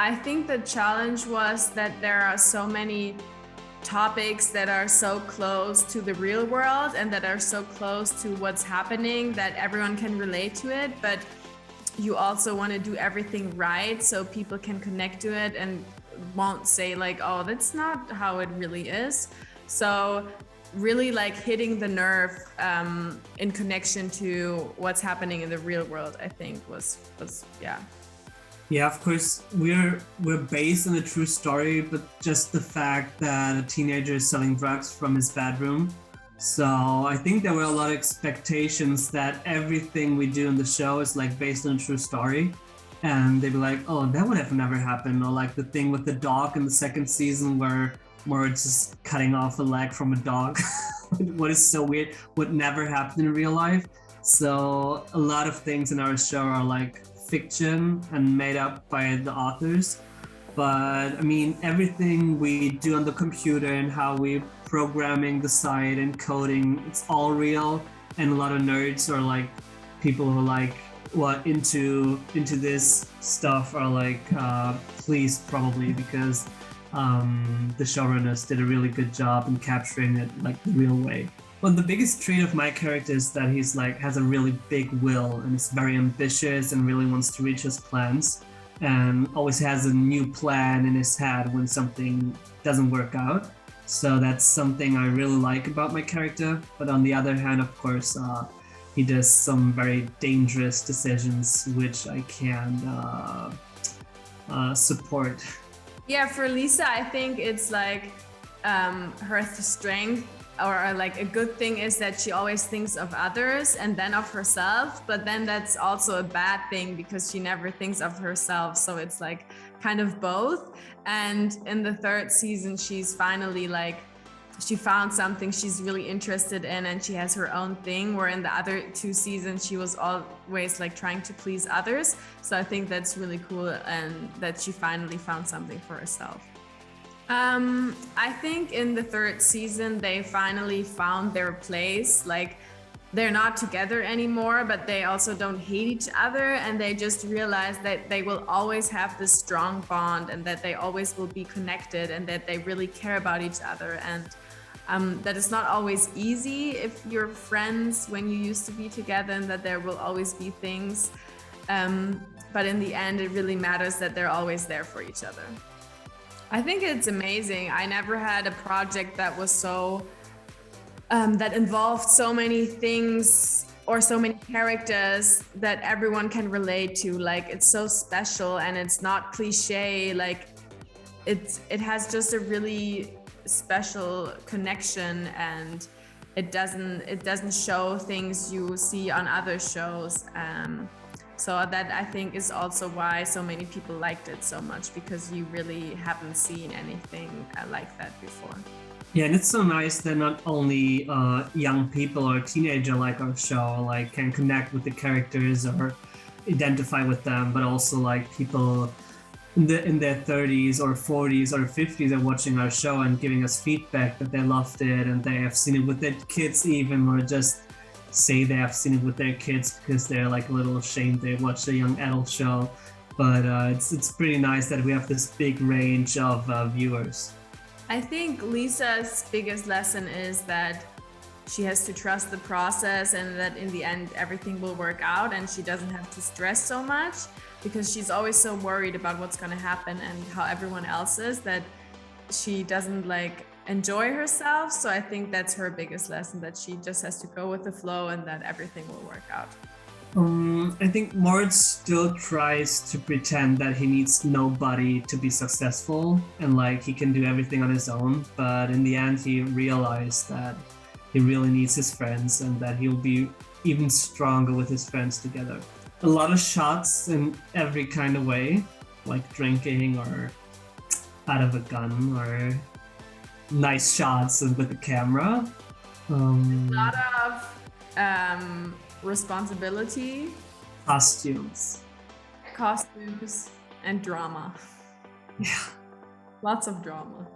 I think the challenge was that there are so many topics that are so close to the real world and that are so close to what's happening that everyone can relate to it, but you also want to do everything right so people can connect to it and won't say like, oh, that's not how it really is. So really like hitting the nerve in connection to what's happening in the real world, I think was yeah. Yeah, of course, we're based on a true story, but just the fact that a teenager is selling drugs from his bedroom. So I think there were a lot of expectations that everything we do in the show is like based on a true story. And they'd be like, oh, that would have never happened. Or like the thing with the dog in the second season where Mord's just cutting off a leg from a dog. What is so weird would never happen in real life. So a lot of things in our show are like fiction and made up by the authors. But I mean, everything we do on the computer and how we programming the site and coding, it's all real. And a lot of nerds are like people who are like what into this stuff are like pleased probably because the showrunners did a really good job in capturing it like the real way. Well, the biggest trait of my character is that he's like has a really big will and is very ambitious and really wants to reach his plans and always has a new plan in his head when something doesn't work out. So that's something I really like about my character. But on the other hand, of course, he does some very dangerous decisions which I can't support. Yeah, for Lisa, I think it's like her strength or like a good thing is that she always thinks of others and then of herself, but then that's also a bad thing because she never thinks of herself. So it's like kind of both. And in the third season, she's finally like, she found something she's really interested in and she has her own thing, where in the other two seasons, she was always like trying to please others. So I think that's really cool and that she finally found something for herself. I think in the third season, they finally found their place. Like they're not together anymore, but they also don't hate each other. And they just realize that they will always have this strong bond and that they always will be connected and that they really care about each other. And that it's not always easy if you're friends when you used to be together and that there will always be things. But in the end, it really matters that they're always there for each other. I think it's amazing. I never had a project that was so, that involved so many things or so many characters that everyone can relate to. Like it's so special and it's not cliche. Like it has just a really special connection and it doesn't show things you see on other shows. So that I think is also why so many people liked it so much, because you really haven't seen anything like that before. Yeah, and it's so nice that not only young people or teenagers like our show like can connect with the characters or identify with them, but also like people in their 30s or 40s or 50s are watching our show and giving us feedback that they loved it and they have seen it with their kids even, or just say they have seen it with their kids because they're like a little ashamed they watched a young adult show. But it's pretty nice that we have this big range of viewers. I think Lisa's biggest lesson is that she has to trust the process and that in the end everything will work out and she doesn't have to stress so much, because she's always so worried about what's going to happen and how everyone else is, that she doesn't like enjoy herself. So I think that's her biggest lesson, that she just has to go with the flow and that everything will work out. I think Mort still tries to pretend that he needs nobody to be successful and like he can do everything on his own, but in the end he realized that he really needs his friends and that he'll be even stronger with his friends together. A lot of shots in every kind of way, like drinking or out of a gun or nice shots with the camera. A lot of responsibility, costumes and drama. Yeah. Lots of drama.